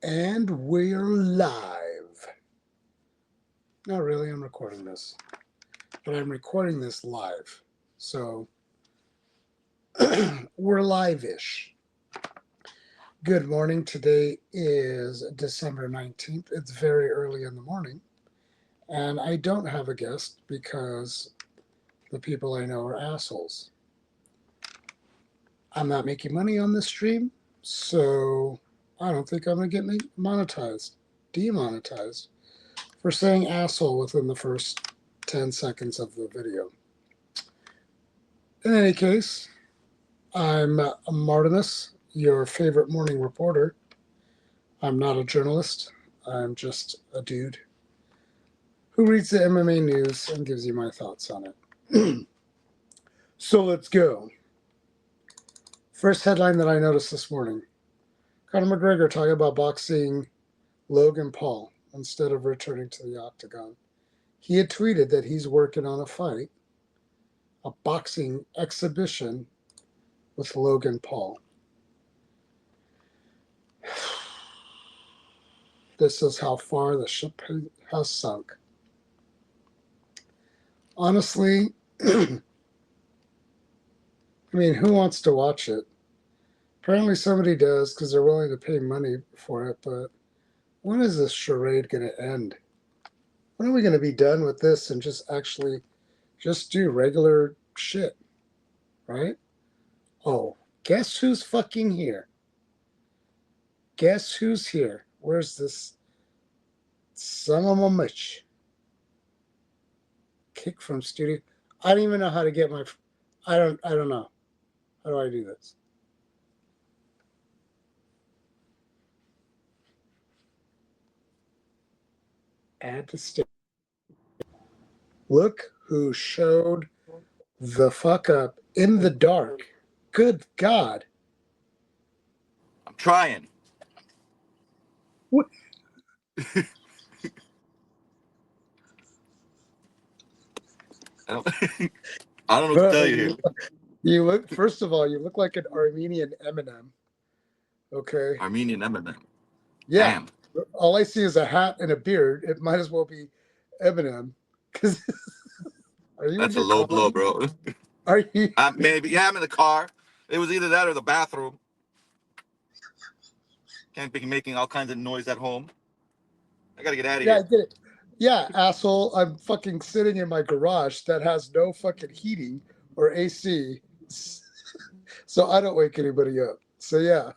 And we're live. Not really, I'm recording this. But I'm recording this live. So, we're live-ish. Good morning. Today is December 19th. It's very early in the morning. And I don't have a guest because the people I know are assholes. I'm not making money on this stream, so I don't think I'm going to get demonetized for saying asshole within the first 10 seconds of the video. In any case, I'm Martinus, your favorite morning reporter. I'm not a journalist. I'm just a dude who reads the MMA news and gives you my thoughts on it. So let's go. First headline that I noticed this morning. Conor McGregor talking about boxing Logan Paul instead of returning to the octagon. He had tweeted that he's working on a fight, a boxing exhibition with Logan Paul. This is how far the ship has sunk. Honestly, I mean, who wants to watch it? Apparently somebody does because they're willing to pay money for it, but when is this charade going to end? When are we going to be done with this and just do regular shit, right? Oh, guess who's fucking here? Guess who's here? Where's this son of a bitch? Kick from studio. I don't even know how to get my... I don't know. How do I do this? Add to studio. Look who showed the fuck up in the dark. Good God. I'm trying. What? I don't know what to tell you here. You look, first of all, you look like an Armenian Eminem. Okay. Armenian Eminem. Yeah. Damn. All I see is a hat and a beard. It might as well be Eminem. Because are you? That's a low blow, bro. Are you? Maybe. Yeah, I'm in the car. It was either that or the bathroom. Can't be making all kinds of noise at home. I gotta get out of Yeah, here. I get it. Yeah, asshole. I'm fucking sitting in my garage that has no fucking heating or AC. So I don't wake anybody up. So yeah.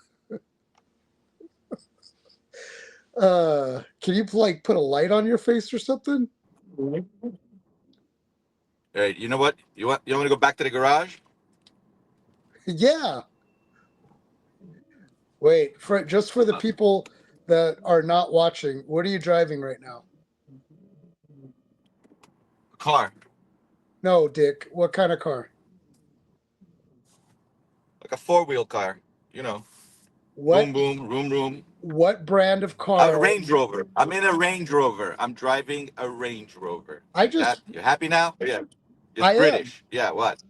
Can you like put a light on your face or something? All right, you know what? You want to go back to the garage? Yeah. Wait, just for the people that are not watching, what are you driving right now? Car. No, Dick. What kind of car? Like a four-wheel car. You know. What Boom, boom, room. what brand of A car? Range Rover. I'm in a Range Rover. I'm driving a Range Rover. You happy now? Yeah. It's I am. British. Yeah, what?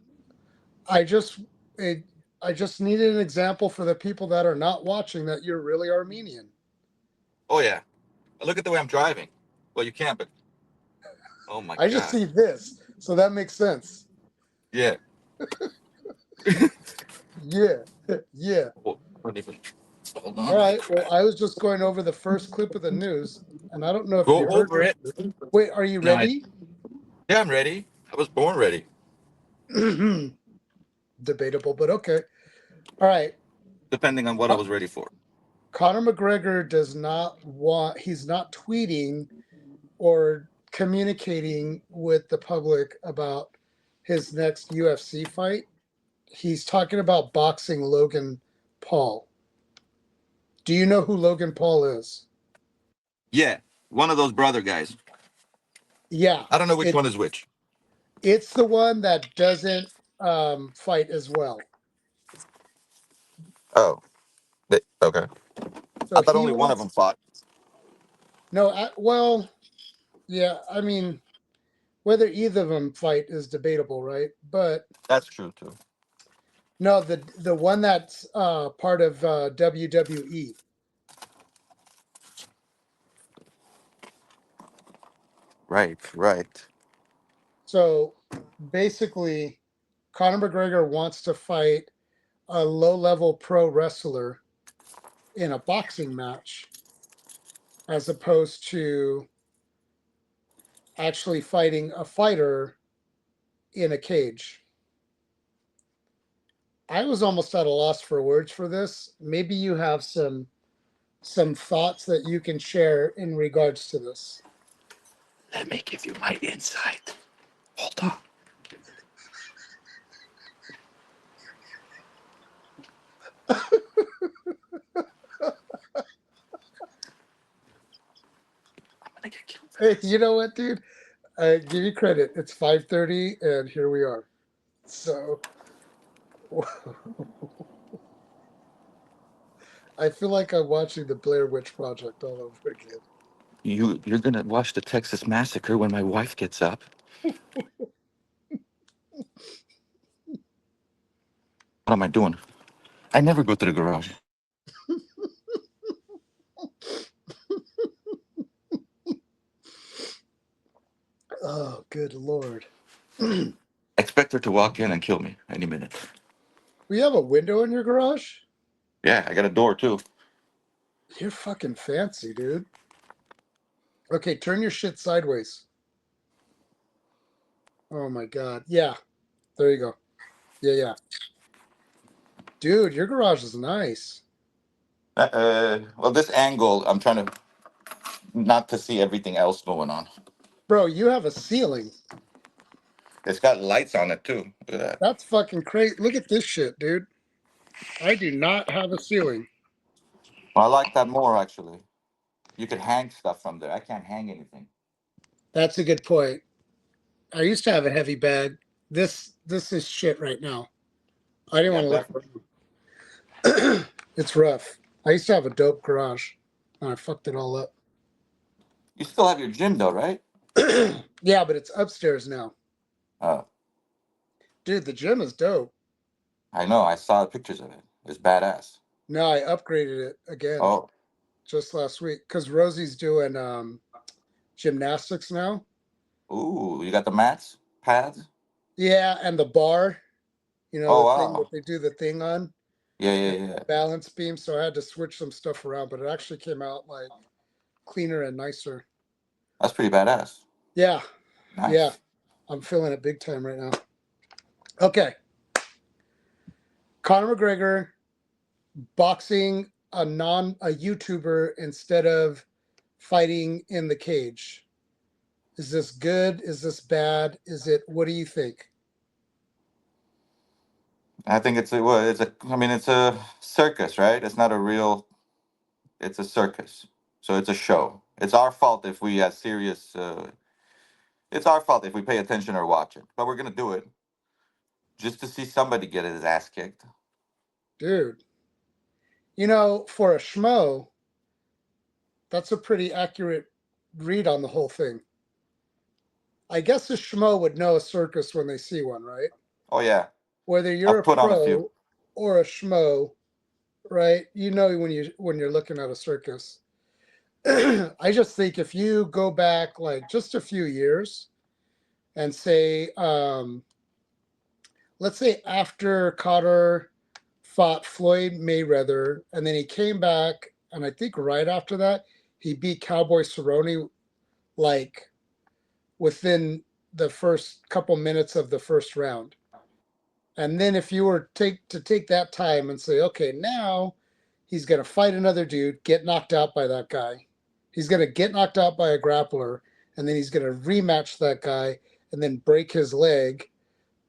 I just I just needed an example for the people that are not watching that you're really Armenian. Oh, yeah. Look at the way I'm driving. Well, you can't, but... Oh, my God. I just see this, so that makes sense. Yeah. Yeah. Yeah. Hold on. All right. Well, I was just going over the first clip of the news, and I don't know if Go you heard over it. Wait, are you ready? Yeah, I'm ready. I was born ready. Debatable, but okay. All right. Depending on what I was ready for. Conor McGregor he's not tweeting or communicating with the public about his next UFC fight. He's talking about boxing Logan Paul. Do you know who Logan Paul is? Yeah, one of those brother guys. Yeah. I don't know which one is which. It's the one that doesn't fight as well. Oh, okay. So I thought only one of them fought. No, well, yeah, I mean, whether either of them fight is debatable, right? But that's true too. No, the one that's part of WWE. Right, right. So basically, Conor McGregor wants to fight a low-level pro wrestler in a boxing match as opposed to actually fighting a fighter in a cage. I was almost at a loss for words for this. Maybe you have some thoughts that you can share in regards to this. Let me give you my insight. Hold on. I'm gonna get killed. Hey, you know what, dude? I give you credit. It's 5:30, and here we are. So, I feel like I'm watching the Blair Witch Project all over again. You're gonna watch the Texas Massacre when my wife gets up. What am I doing? I never go to the garage. Oh, good Lord. Expect her to walk in and kill me any minute. We have a window in your garage? Yeah, I got a door too. You're fucking fancy, dude. Okay, turn your shit sideways. Oh my God. Yeah, there you go. Yeah. Dude, your garage is nice. Well, this angle, I'm trying to not to see everything else going on. Bro, you have a ceiling. It's got lights on it too. Look at that. That's fucking crazy. Look at this shit, dude. I do not have a ceiling. Well, I like that more actually. You could hang stuff from there. I can't hang anything. That's a good point. I used to have a heavy bag. This is shit right now. I didn't Yeah, want to look definitely. for it. It's rough. I used to have a dope garage, and I fucked it all up. You still have your gym though, right? Yeah, but it's upstairs now. Oh, Dude, the gym is dope. I know. I saw the pictures of it. It's badass. No, I upgraded it again Oh, just last week because Rosie's doing gymnastics now. ooh, you got the mats, pads. Yeah, and the bar, Oh the thing that wow. they do the thing on, Yeah, yeah, the yeah. balance beam. So I had to switch some stuff around, but it actually came out like cleaner and nicer. That's pretty badass. Yeah, yeah, Nice. I'm feeling it big time right now. Okay, Conor McGregor boxing a YouTuber instead of fighting in the cage. Is this good? Is this bad? Is it? What do you think? I think it's a well, it's a. I mean, it's a circus, right? It's not a real. It's a circus, so it's a show. It's our fault if we are serious. It's our fault if we pay attention or watch it. But we're gonna do it just to see somebody get his ass kicked. Dude, for a schmo, that's a pretty accurate read on the whole thing. I guess a schmo would know a circus when they see one, right? Oh yeah, Whether you're I've a put on a few. pro or a schmo, right? You know when you're looking at a circus. I just think if you go back like just a few years and say, let's say after Cotter fought Floyd Mayweather, and then he came back, and I think right after that he beat Cowboy Cerrone like within the first couple minutes of the first round. And then if you were to take that time and say, okay, now he's going to fight another dude, get knocked out by that guy. He's going to get knocked out by a grappler, and then he's going to rematch that guy and then break his leg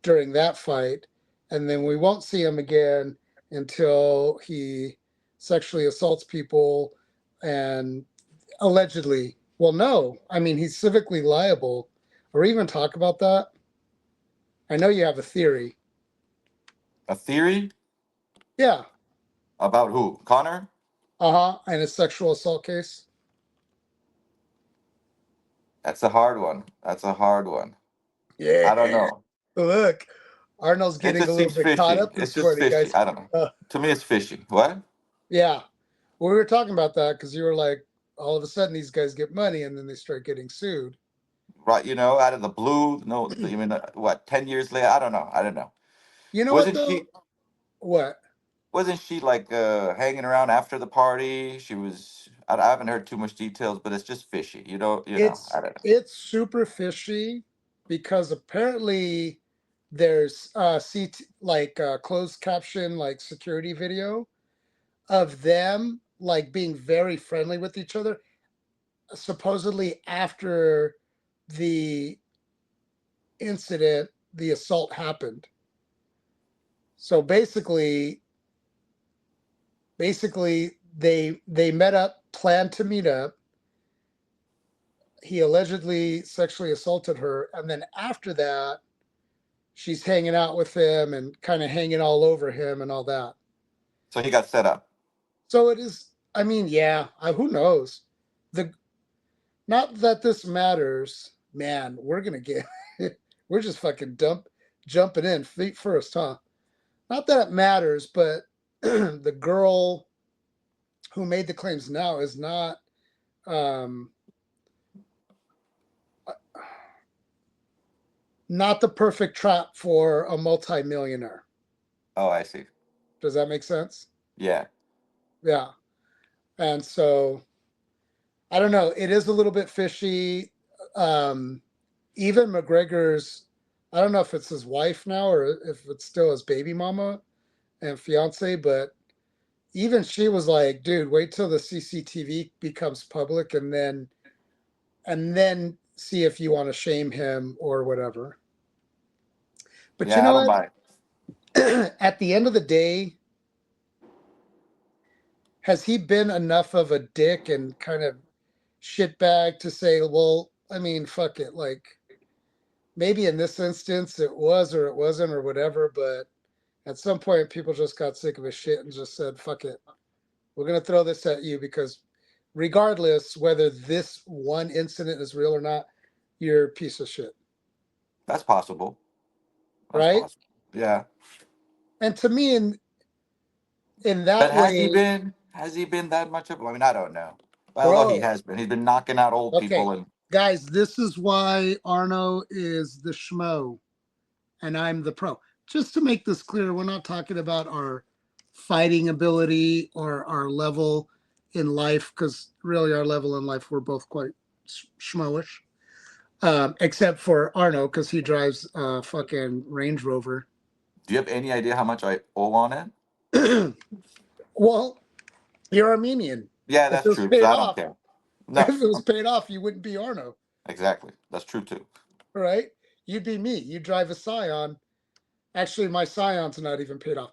during that fight. And then we won't see him again until he sexually assaults people and allegedly. Well, no, I mean, he's civically liable. Or even talk about that. I know you have a theory. A theory Yeah. about who? Connor? Uh-huh. And a sexual assault case. That's a hard one. That's a hard one. I don't Yeah. know. Look, Arnold's It getting a just little seems bit caught fishy. up It's this just morning, fishy. guys. I don't know. Uh, To me, it's fishy. What? yeah. Well, we were talking about that because you were like, all of a sudden these guys get money and then they start getting sued. right? You know, out of the blue. No, I mean, what? 10 years later, I don't know. I don't know. You know what Wasn't though? she? What? Wasn't she like hanging around after the party? She was. I haven't heard too much details, but it's just fishy. You know. You know. I don't know. It's super fishy because apparently there's CT, like closed caption like security video of them like being very friendly with each other supposedly after the incident, the assault happened. So basically they met up, planned to meet up. He allegedly sexually assaulted her, and then after that, she's hanging out with him and kind of hanging all over him and all that. So he got set up. So it is. I mean, yeah. Who knows? The Not that this matters, man. We're gonna get. We're just fucking jumping in feet first, huh? Not that it matters, but the girl who made the claims now is um, not the perfect trap for a multimillionaire. Oh, I see. Does that make sense? Yeah. Yeah. And so I don't know. It is a little bit fishy. Um, Even McGregor's, I don't know if it's his wife now or if it's still his baby mama and fiance, but even she was like, dude, wait till the CCTV becomes public and then see if you want to shame him or whatever. But you Yeah. I know don't what? buy it. At the end of the day, has he been enough of a dick and kind of shitbag to say, well, I mean, fuck it. Like maybe in this instance it was or it wasn't or whatever, but at some point people just got sick of his shit and just said, fuck it. We're going to throw this at you because regardless whether this one incident is real or not, you're a piece of shit. That's possible. That's Right? possible. Yeah. And to me, in But that has he way, been? Has he been that much of? I mean, I don't know. Although he bro, has been, he's been knocking out old okay. people and. Guys, this is why Arno is the schmo and I'm the pro. Just to make this clear, we're not talking about our fighting ability or our level in life, because really our level in life, we're both quite schmoish. Except for Arno, because he drives a fucking Range Rover. Do you have any idea how much I owe on it? Well, you're Armenian. Yeah, If that's it was true. So paid I don't off, care. if No, it was paid off, you wouldn't be Arno, exactly. That's true too. right? You'd be me. You drive a Scion. Actually, my Scion's not even paid off.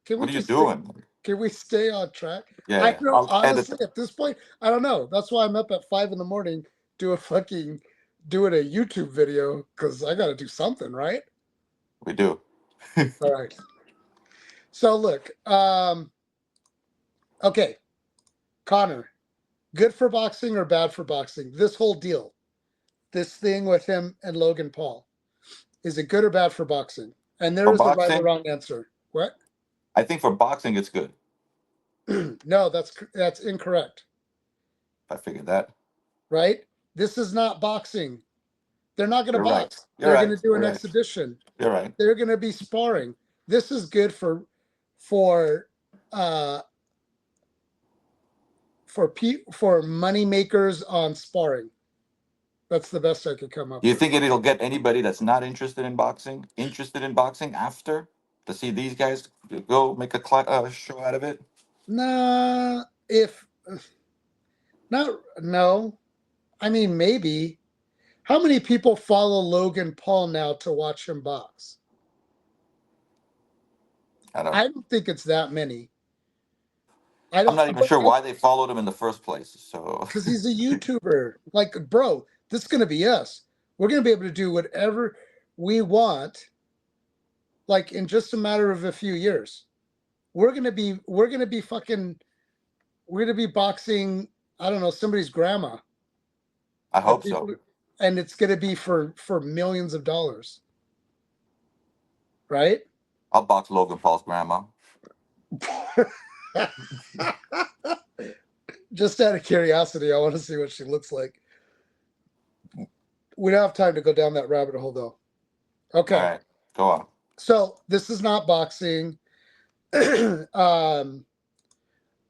Can we What are you just stay? doing? Can we stay on track? Yeah, I yeah. know, I'll edit honestly, it. at this point, I don't know. That's why I'm up at 5 in the morning doing a YouTube video because I got to do something, right? We do. All right. So look, okay, Connor, good for boxing or bad for boxing? This whole deal, this thing with him and Logan Paul, is it good or bad for boxing? And there For is a right or boxing, wrong answer. What? I think for boxing it's good. No, that's incorrect. I figured that. Right? This is not boxing. They're not going to You're right. box. You're They're going right. to do You're an right. exhibition. You're right. They're going to be sparring. This is good for uh for money makers on sparring. That's the best I could come Do up you with. think it'll get anybody that's not interested in boxing after to see these guys go make a show out of it? Nah, if not, no. I mean, maybe. How many people follow Logan Paul now to watch him box? I don't I know. don't think it's that many. I I'm don't, not even but sure why they followed him in the first place. So because he's a YouTuber. Like, bro, this is gonna be us. We're gonna be able to do whatever we want, like in just a matter of a few years. We're gonna be boxing, I don't know, somebody's grandma. I And hope so. people and it's gonna be for millions of dollars, right? I'll box Logan Paul's grandma. Just out of curiosity, I want to see what she looks like. We don't have time to go down that rabbit hole, though. Okay. All right, go on. So this is not boxing.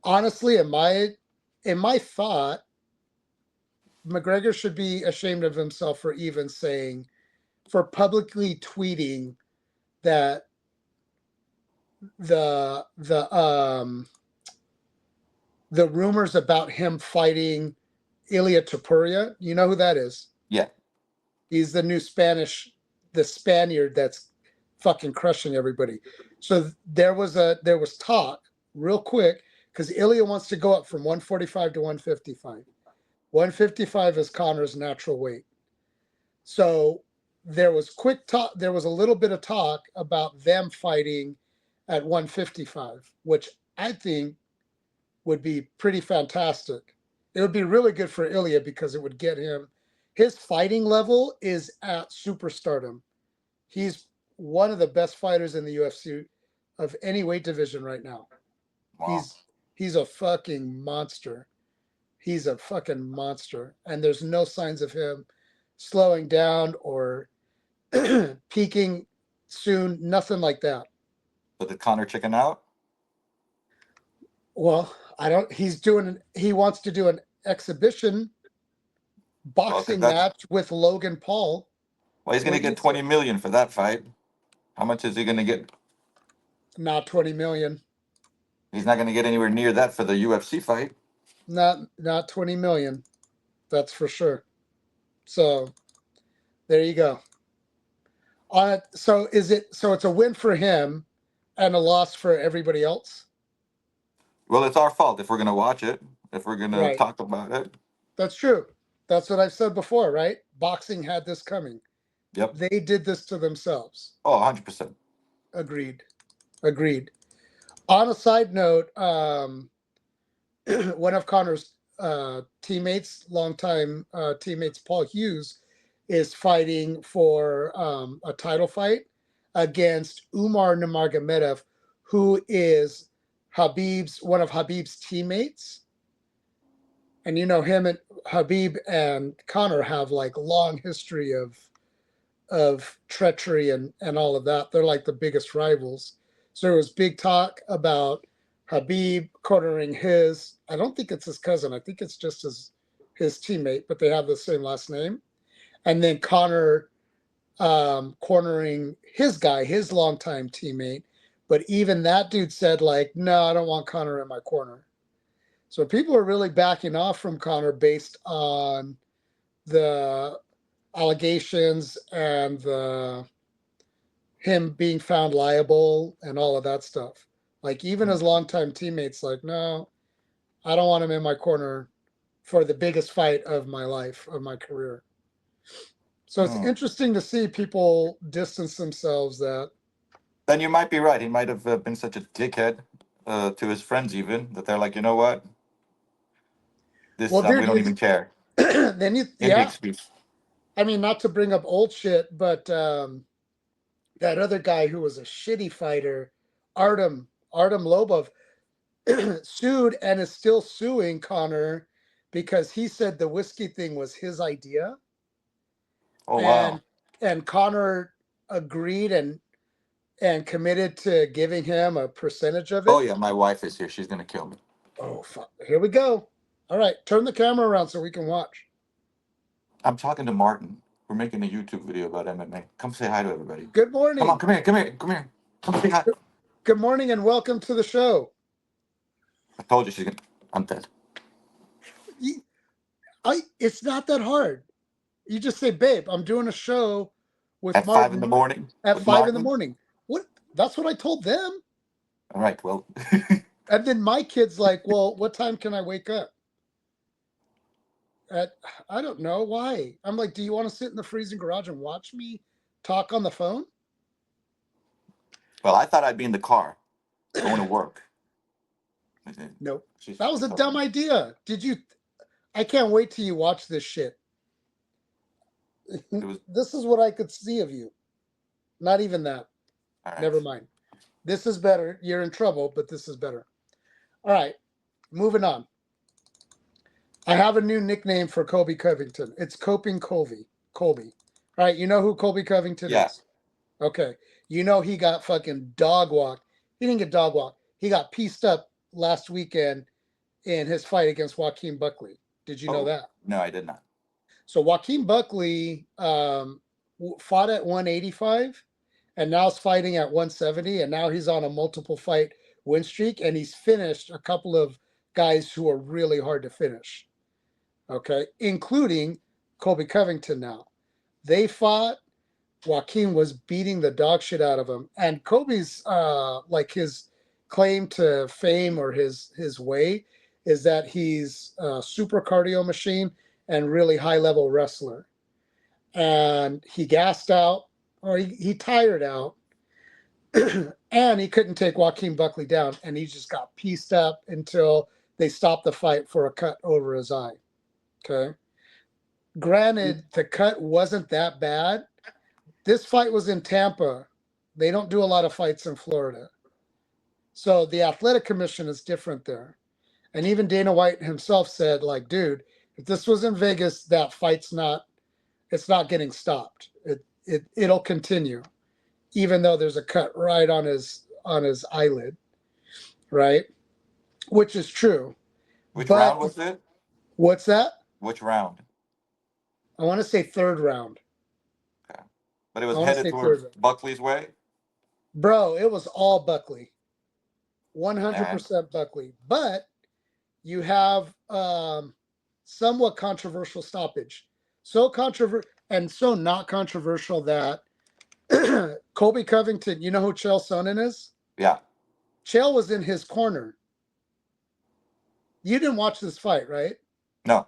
Honestly, in my thought, McGregor should be ashamed of himself for publicly tweeting that the rumors about him fighting Ilia Topuria. You know who that is? Yeah. He's the new the Spaniard that's fucking crushing everybody. So there was talk real quick because Ilya wants to go up from 145 to 155. 155 is Connor's natural weight. So there was a little bit of talk about them fighting at 155, which I think would be pretty fantastic. It would be really good for Ilya because it would get him. His fighting level is at superstardom. He's one of the best fighters in the UFC of any weight division right now. Wow. He's a fucking monster. He's a fucking monster. And there's no signs of him slowing down or peaking soon. Nothing like that. But did Connor chicken out? Well, he wants to do an exhibition boxing match with Logan Paul. Well, he's going to get 20 million for that fight. How much is he going to get? Not 20 million. He's not going to get anywhere near that for the UFC fight. Not 20 million. That's for sure. So there you go. So it's a win for him and a loss for everybody else? Well, it's our fault if we're going to watch it, if we're going to talk about it. That's true. That's what I've said before, right? Boxing had this coming. Yep. They did this to themselves. Oh, 100%. Agreed. On a side note, one of Connor's teammates, longtime teammates, Paul Hughes, is fighting for a title fight against Umar Nurmagomedov, who is one of Habib's teammates. And you know, him and Habib and Connor have like long history of treachery and all of that. They're like the biggest rivals. So there was big talk about Habib cornering I don't think it's his cousin. I think it's just his teammate, but they have the same last name. And then Connor cornering his guy, his longtime teammate. But even that dude said like, no, I don't want Connor in my corner. So people are really backing off from Connor based on the allegations and him being found liable and all of that stuff. Like even his longtime teammates like, no, I don't want him in my corner for the biggest fight of my life, of my career. So it's interesting to see people distance themselves that. Then you might be right. He might have been such a dickhead to his friends even that they're like, you know what? We don't even care. Then I mean, not to bring up old shit, but that other guy who was a shitty fighter, Artem Lobov, sued and is still suing Connor because he said the whiskey thing was his idea. Oh, wow. And Connor agreed and committed to giving him a percentage of it. Oh, yeah, my wife is here. She's going to kill me. Oh, fuck. Here we go. All right, turn the camera around so we can watch. I'm talking to Martin. We're making a YouTube video about MMA. Come say hi to everybody. Good morning. Come on, come here. Come say hi. Good morning and welcome to the show. I told you I'm dead. It's not that hard. You just say, babe, I'm doing a show with Martin. At 5 in the morning? At 5 in the morning. What? That's what I told them. All right, well. And then my kid's like, well, what time can I wake up? I don't know. Why? I'm like, do you want to sit in the freezing garage and watch me talk on the phone? Well, I thought I'd be in the car going to work. Nope. That was a dumb idea. I can't wait till you watch this shit. This is what I could see of you. Not even that. Right. Never mind. This is better. You're in trouble, but this is better. All right. Moving on. I have a new nickname for Colby Covington. It's Coping Colby. Colby. Right? You know who Colby Covington Yeah. is? Okay. You know he got fucking dog walked. He didn't get dog walked. He got pieced up last weekend in his fight against Joaquin Buckley. Did you know Oh, that? no, I did not. So Joaquin Buckley fought at 185 and now is fighting at 170, and now he's on a multiple fight win streak, and he's finished a couple of guys who are really hard to finish. Okay, including Colby Covington. Now they fought. Joaquin was beating the dog shit out of him, and Kobe's like his claim to fame or his way is that he's a super cardio machine and really high level wrestler. And he gassed out, or he tired out, and he couldn't take Joaquin Buckley down, and he just got pieced up until they stopped the fight for a cut over his eye. Okay. Granted, the cut wasn't that bad. This fight was in Tampa. They don't do a lot of fights in Florida. So the athletic commission is different there. And even Dana White himself said, like, dude, if this was in Vegas, that fight's not, it's not getting stopped. It'll continue, even though there's a cut right on his eyelid, right? Which is true. Which But round was it? what's that? Which round? I want to say third round. Okay. But it I was want to headed say third towards round. Buckley's way? Bro, it was all Buckley. Man. 100% Buckley. But you have somewhat controversial stoppage. So controversial and so not controversial that Colby Covington, you know who Chael Sonnen is? Yeah. Chael was in his corner. You didn't watch this fight, right? No.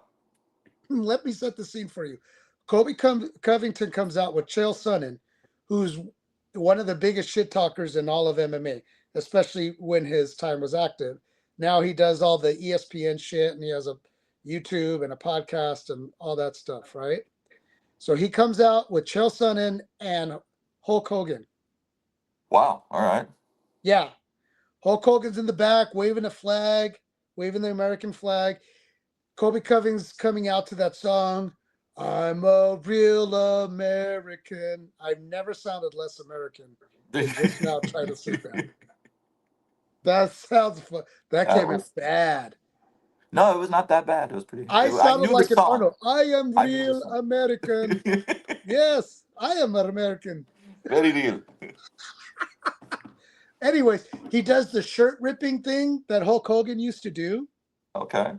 Let me set the scene for you. Colby Covington comes out with Chael Sonnen, who's one of the biggest shit talkers in all of MMA, especially when his time was active. Now he does all the ESPN shit, and he has a YouTube and a podcast and all that stuff, right? So he comes out with Chael Sonnen and Hulk Hogan. Wow. All right. Yeah. Hulk Hogan's in the back waving a flag, waving the American flag. Colby Covington's coming out to that song, I'm a real American. I've never sounded less American than just now trying to say that. That sounds fun. That That came out was bad. no, it was not that bad. It was pretty. I I sounded knew the like an song. Arnold. I am I knew the real song. American. Yes, I am an American. Very real. Anyways, he does the shirt ripping thing that Hulk Hogan used to do. Okay.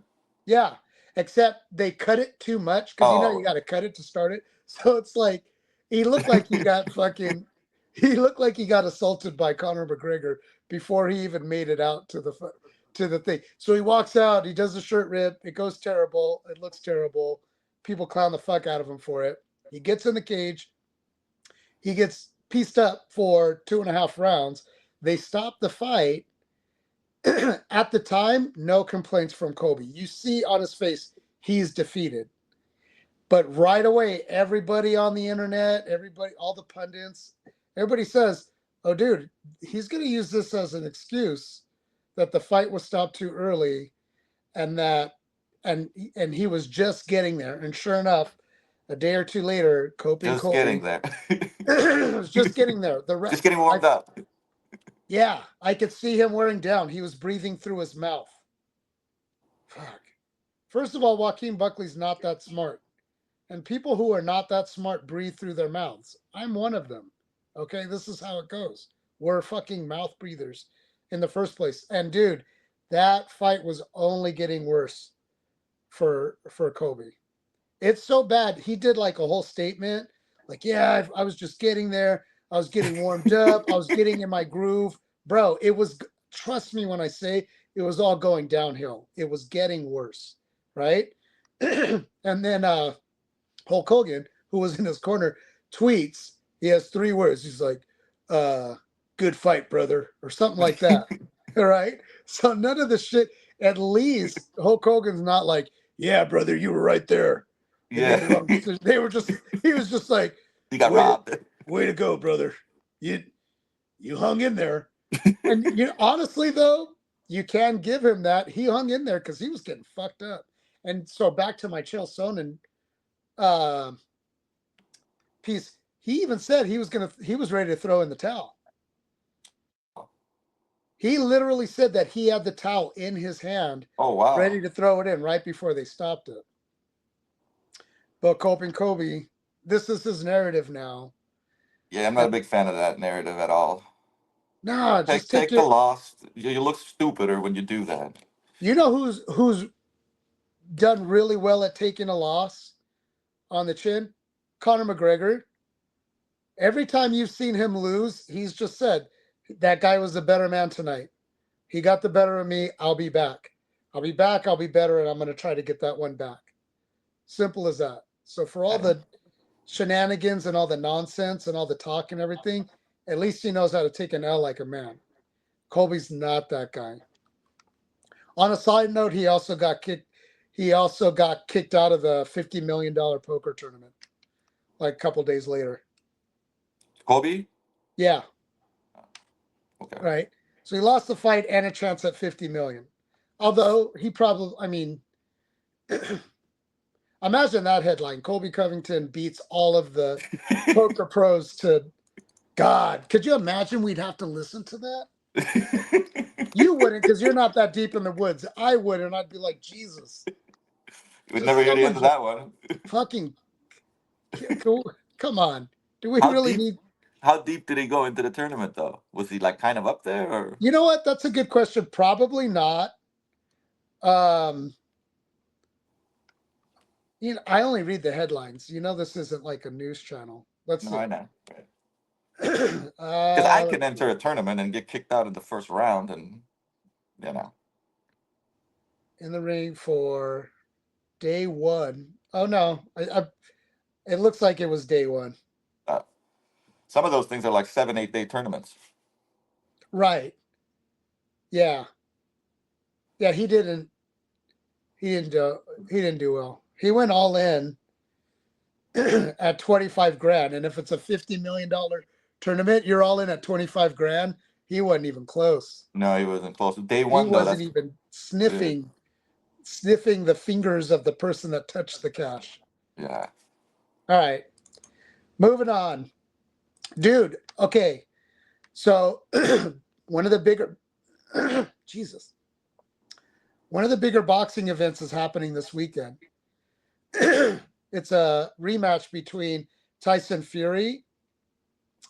Yeah, except they cut it too much because you know you Oh. got to cut it to start it. So it's like he looked like he got fucking. He looked like he got assaulted by Conor McGregor before he even made it out to the thing. So he walks out. He does the shirt rip. It goes terrible. It looks terrible. People clown the fuck out of him for it. He gets in the cage. He gets pieced up for 2.5 rounds. They stop the fight. At the time, no complaints from Colby. You see on his face, he's defeated. But right away, everybody on the internet, everybody, all the pundits, everybody says, oh, dude, he's going to use this as an excuse that the fight was stopped too early and that, and he was just getting there. And sure enough, a day or two later, Colby Just getting Colby there. was just getting there. Just getting warmed up. Yeah, I could see him wearing down. He was breathing through his mouth. Fuck. First of all, Joaquin Buckley's not that smart. And people who are not that smart breathe through their mouths. I'm one of them. Okay, this is how it goes. We're fucking mouth breathers in the first place. And dude, that fight was only getting worse for Kobe. It's so bad. He did like a whole statement, like, "Yeah, I was just getting there. I was getting warmed up. I was getting in my groove, bro." It was. Trust me when I say it was all going downhill. It was getting worse, right? And then Hulk Hogan, who was in his corner, tweets. He has 3 words. He's like, "Good fight, brother," or something like that. All right. So none of the shit. At least Hulk Hogan's not like, "Yeah, brother, you were right there. They made the Yeah. wrong decision." They were just. He was just like, He got "Way robbed. way to go, brother. You hung in there." And you honestly though, you can give him that. He hung in there because he was getting fucked up. And so back to my Chael Sonnen uh, piece. He even said he was ready to throw in the towel. He literally said that he had the towel in his hand, Oh wow. ready to throw it in right before they stopped it. But Colby, this is his narrative now. Yeah, I'm not a big fan of that narrative at all. Nah, just take Take the it. loss. You look stupider when you do that. You know who's done really well at taking a loss on the chin? Conor McGregor. Every time you've seen him lose, he's just said, that guy was the better man tonight. He got the better of me. I'll be back. I'll be back. I'll be better. And I'm going to try to get that one back. Simple as that. So for all the shenanigans and all the nonsense and all the talk and everything, at least he knows how to take an L like a man. Colby's not that guy. On a side note, he also got kicked. He also got kicked out of the $50 million poker tournament like a couple days later. Colby? Yeah. Okay. Right. So he lost the fight and a chance at 50 million. Although he probably, I mean, imagine that headline. Colby Covington beats all of the poker pros to God. Could you imagine we'd have to listen to that? You wouldn't, because you're not that deep in the woods. I would, and I'd be like, Jesus. We'd never hear the end of that one. Fucking, come on. Do we really need? How deep did he go into the tournament, though? Was he like kind of up there, or? You know what? That's a good question. Probably not. You know, I only read the headlines. You know, this isn't like a news channel. Let's see. I know. Because I can enter a tournament and get kicked out in the first round, and you know. In the ring for day one. Oh no, it looks like it was day one. Some of those things are like 7-8 day tournaments. Right. Yeah. Yeah. He didn't do well. He went all in at 25 grand, and if it's a $50 million tournament, you're all in at 25 grand. He wasn't even close. No, he wasn't close. Day one, he wasn't even sniffing the fingers of the person that touched the cash. Yeah. All right. Moving on. Dude, okay. So one of the bigger Jesus. One of the bigger boxing events is happening this weekend. It's a rematch between Tyson Fury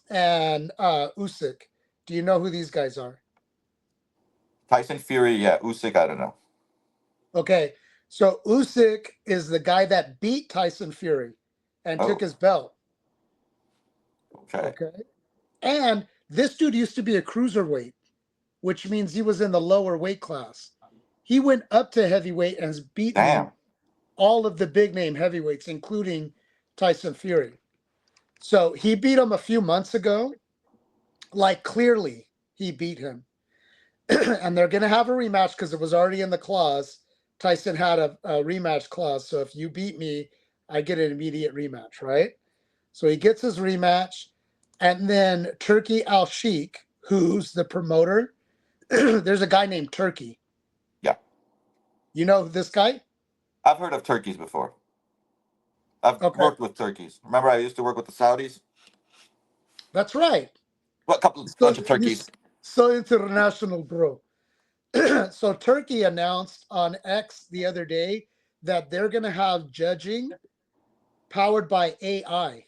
and Usyk. Do you know who these guys are? Tyson Fury, yeah. Usyk, I don't know. Okay. So Usyk is the guy that beat Tyson Fury and took his belt. Okay. And this dude used to be a cruiserweight, which means he was in the lower weight class. He went up to heavyweight and has beaten all of the big name heavyweights, including Tyson Fury. So he beat him a few months ago. Like, clearly he beat him. And they're going to have a rematch because it was already in the clause. Tyson had a rematch clause. So if you beat me, I get an immediate rematch, right? So he gets his rematch. And then Turkey Al-Sheikh, who's the promoter, there's a guy named Turkey. Yeah. You know this guy? I've heard of turkeys before. I've worked with turkeys. Remember, I used to work with the Saudis? That's right. What, bunch of turkeys. So international, bro. So Turkey announced on X the other day that they're going to have judging powered by AI.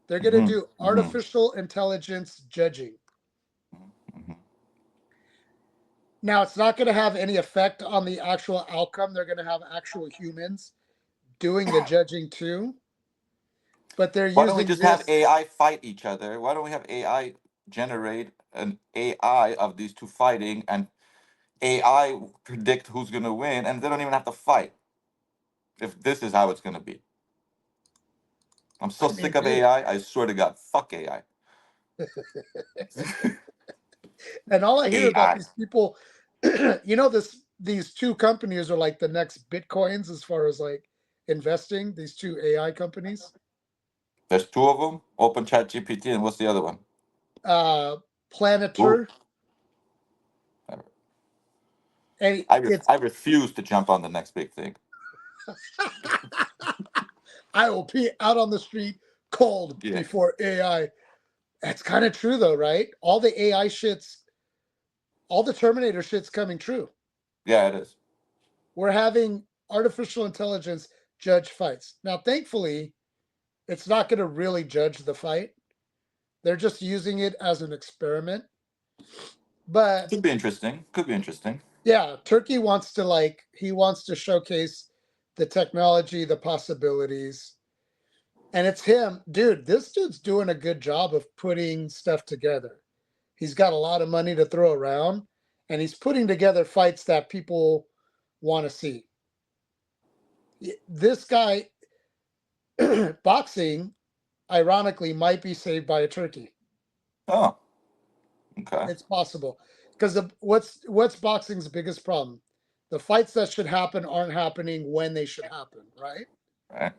They're going to do artificial intelligence judging. Now, it's not going to have any effect on the actual outcome. They're going to have actual humans doing the judging too. But they're Why don't we just have AI fight each other? Why don't we have AI generate an AI of these two fighting, and AI predict who's going to win, and they don't even have to fight? If this is how it's going to be. I'm so sick of AI. I swear to God, fuck AI. And all I hear about these people, you know, these two companies are like the next Bitcoins as far as like investing, these two AI companies. There's two of them, Open Chat GPT, and what's the other one? Planeter. And I refuse to jump on the next big thing. I will be out on the street cold Yeah. before AI. That's kind of true though, right? All the AI shits, all the Terminator shit's coming true. Yeah, it is. We're having artificial intelligence judge fights. Now, thankfully, it's not going to really judge the fight. They're just using it as an experiment. But Could be interesting. Could be interesting. yeah, Turkey wants to he wants to showcase the technology, the possibilities. And it's him, dude. This dude's doing a good job of putting stuff together. He's got a lot of money to throw around, and he's putting together fights that people want to see. This guy, boxing, ironically, might be saved by a turkey. Oh, okay. It's possible because what's boxing's biggest problem? The fights that should happen aren't happening when they should happen, right? Right.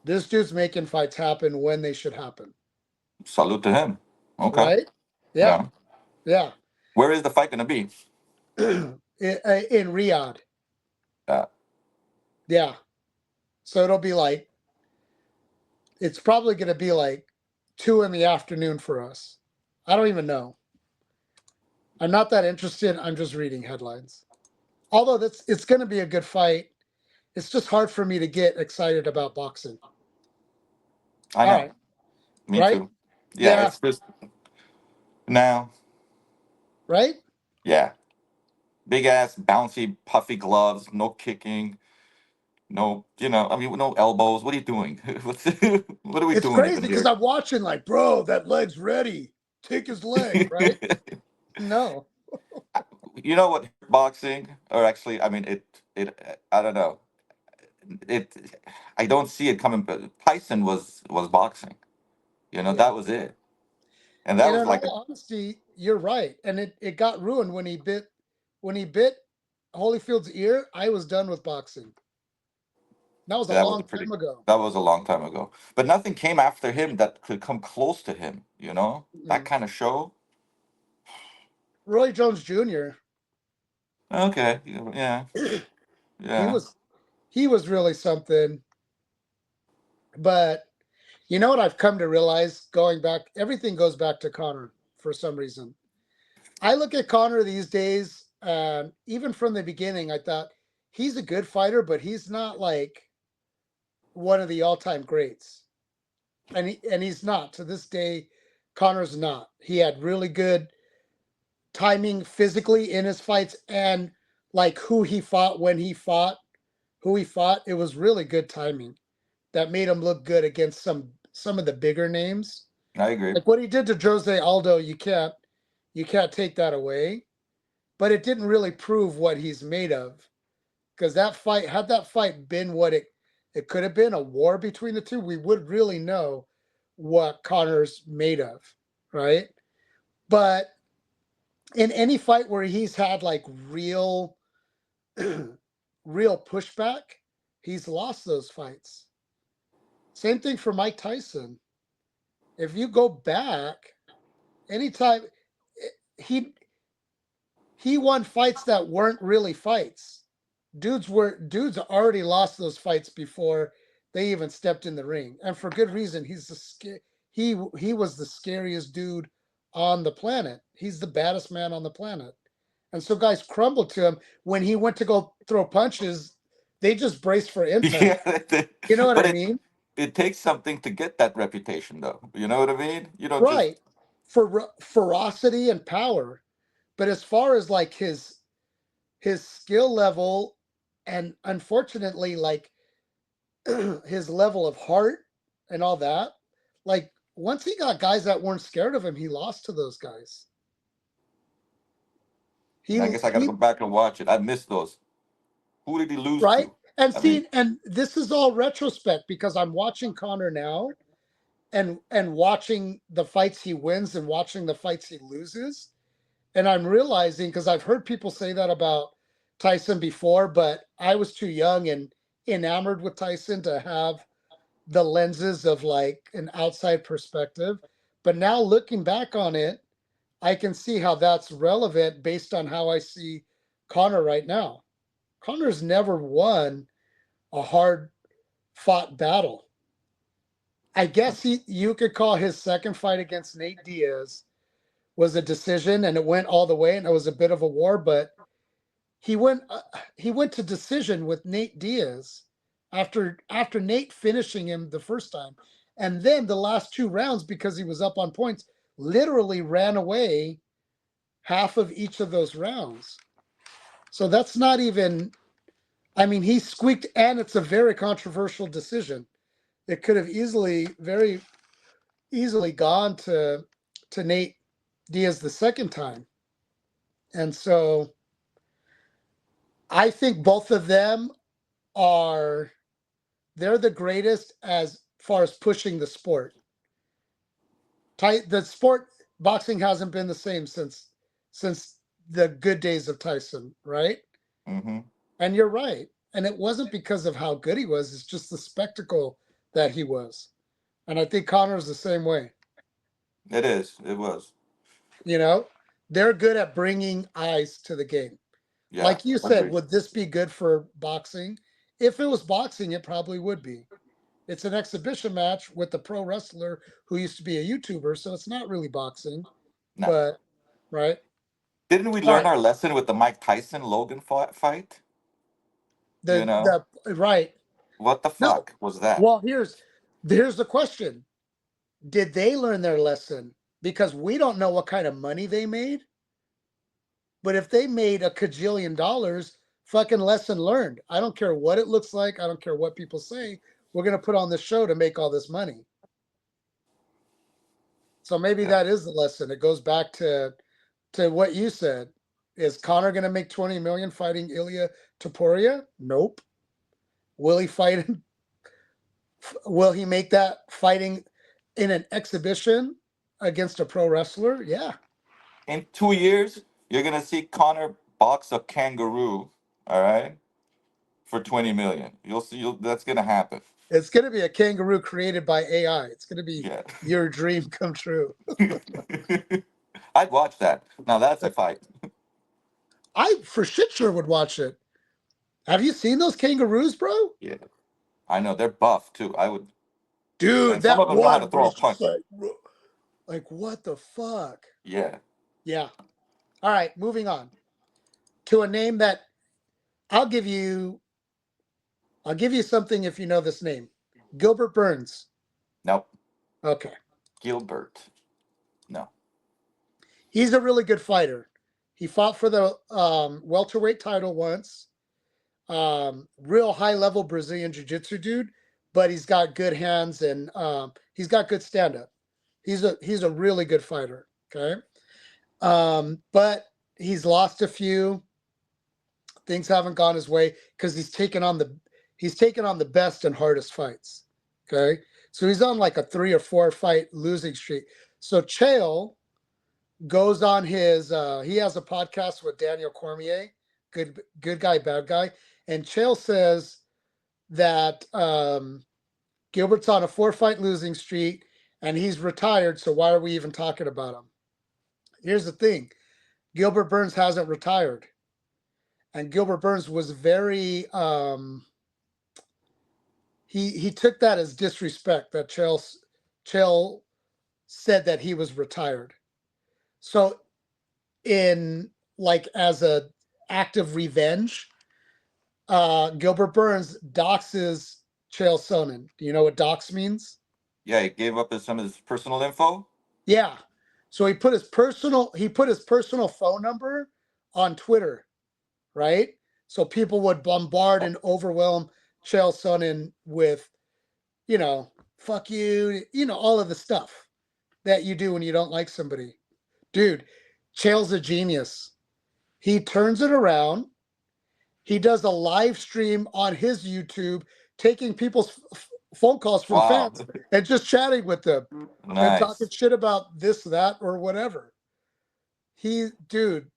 This dude's making fights happen when they should happen, Salute to him. Okay. right? Yeah, Yeah. yeah. Where is the fight gonna be? In Riyadh, Yeah. yeah. So it'll be it's probably going to be 2 in the afternoon for us. I don't even know. I'm not that interested. I'm just reading headlines. Although it's going to be a good fight. It's just hard for me to get excited about boxing. I All know. right, Me right? too. Yeah, Yeah, it's just now. right? Yeah. Big ass, bouncy, puffy gloves, no kicking, no, I mean, no elbows. What are you doing? What are we It's doing crazy even because here? I'm watching bro, that leg's ready. Take his leg, right? No. You know what? Boxing, or actually, I mean, I don't know. It, I don't see it coming. But Tyson was boxing. Yeah. That was it, and that was In like all honesty, you're right. And it got ruined when he bit Holyfield's ear. I was done with boxing. That was a that was a long pretty. time ago. That was a long time ago. But nothing came after him that could come close to him. That Mm. kind of show. Roy Jones Jr. Okay, yeah, he yeah. was he was really something. But you know what I've come to realize going back, everything goes back to Connor for some reason. I look at Connor these days, even from the beginning, I thought he's a good fighter, but he's not one of the all-time greats. And he's not. To this day, Connor's not. He had really good timing physically in his fights and who he fought when he fought, who he fought. It was really good timing that made him look good against some of the bigger names. I agree. Like what he did to Jose Aldo, you can't take that away. But it didn't really prove what he's made of. Because that fight been what it could have been, a war between the two, we would really know what Connor's made of, right? But in any fight where he's had real real pushback, he's lost those fights. Same thing for Mike Tyson. If you go back, anytime he he won fights that weren't really fights. Dudes already lost those fights before they even stepped in the ring, and for good reason. He was the scariest dude on the planet. He's the baddest man on the planet, and so guys crumbled to him when he went to go throw punches. They just braced for impact. Yeah, You know what but I it mean? it takes something to get that reputation, though. You know what I mean? You don't just. Right. For ferocity and power. But as far as his skill level and unfortunately his level of heart and all that, once he got guys that weren't scared of him, he lost to those guys. He I guess I got to he go back and watch it. I missed those. Who did he lose right? to? And I mean, see, and this is all retrospect because I'm watching Connor now and watching the fights he wins and watching the fights he loses. And I'm realizing, because I've heard people say that about Tyson before, but I was too young and enamored with Tyson to have the lenses of an outside perspective. But now looking back on it, I can see how that's relevant based on how I see Connor right now. Connor's never won a hard fought battle. I guess you could call his second fight against Nate Diaz was a decision, and it went all the way, and it was a bit of a war. But he went uh, he went to decision with Nate Diaz after Nate finishing him the first time, and then the last two rounds, because he was up on points, literally ran away half of each of those rounds. So that's not even. I mean, he squeaked, and it's a very controversial decision. It could have very easily gone to Nate Diaz the second time. And so I think both of them are they're the greatest as far as pushing the sport. The sport boxing hasn't been the same since the good days of Tyson, right? Mm-hmm. And you're right. And it wasn't because of how good he was, it's just the spectacle that he was. And I think Connor's the same way. It is. It was. You know, they're good at bringing eyes to the game. Yeah. Like you said, Agreed. would this be good for boxing? If it was boxing, it probably would be. It's an exhibition match with a pro wrestler who used to be a YouTuber, so it's not really boxing, No. but right. Didn't we All learn right. our lesson with the Mike Tyson Logan fight? You know The right. what the No. fuck was that? Well, here's the question. Did they learn their lesson? Because we don't know what kind of money they made. But if they made a cajillion dollars, fucking lesson learned. I don't care what it looks like. I don't care what people say. We're going to put on this show to make all this money. So maybe Yeah. that is the lesson. It goes back to what you said. Is Connor going to make 20 million fighting Ilya Topuria? Nope. Will he fight him? Will he make that fighting in an exhibition against a pro wrestler? Yeah. In 2 years, you're gonna see Connor box a kangaroo. All right, for 20 million. You'll see. That's gonna happen. It's going to be a kangaroo created by AI. It's going to be Yeah. your dream come true. I'd watch that. Now that's a fight. I for shit sure would watch it. Have you seen those kangaroos, bro? Yeah. I know they're buff too. I would, Dude, and some that of them know how to one throw a was just punch. like what the fuck? Yeah. Yeah. All right, moving on to a name that I'll give you. I'll give you something if you know this name. Gilbert Burns. Nope. Okay. Gilbert. No. He's a really good fighter. He fought for the welterweight title once. Real high level Brazilian jiu jitsu dude, but he's got good hands and he's got good stand up. He's a really good fighter. Okay. But he's lost a few. Things haven't gone his way because he's taken on the best and hardest fights. Okay. So he's on like a 3 or 4 fight losing streak. So Chael goes on his he has a podcast with Daniel Cormier, good guy, bad guy. And Chael says that Gilbert's on a 4 fight losing streak and he's retired, so why are we even talking about him? Here's the thing. Gilbert Burns hasn't retired. And Gilbert Burns was very he took that as disrespect that Chael said that he was retired. So in like as a act of revenge, Gilbert Burns doxes Chael Sonnen. Do you know what dox means? Yeah, he gave up some of his personal info. Yeah. So he put his personal phone number on Twitter, right? So people would bombard and overwhelm Chael Sonnen with, fuck you, all of the stuff that you do when you don't like somebody. Dude, Chael's a genius. He turns it around. He does a live stream on his YouTube, taking people's phone calls from Wow. fans and just chatting with them and talking Nice. shit about this, that, or whatever. Dude,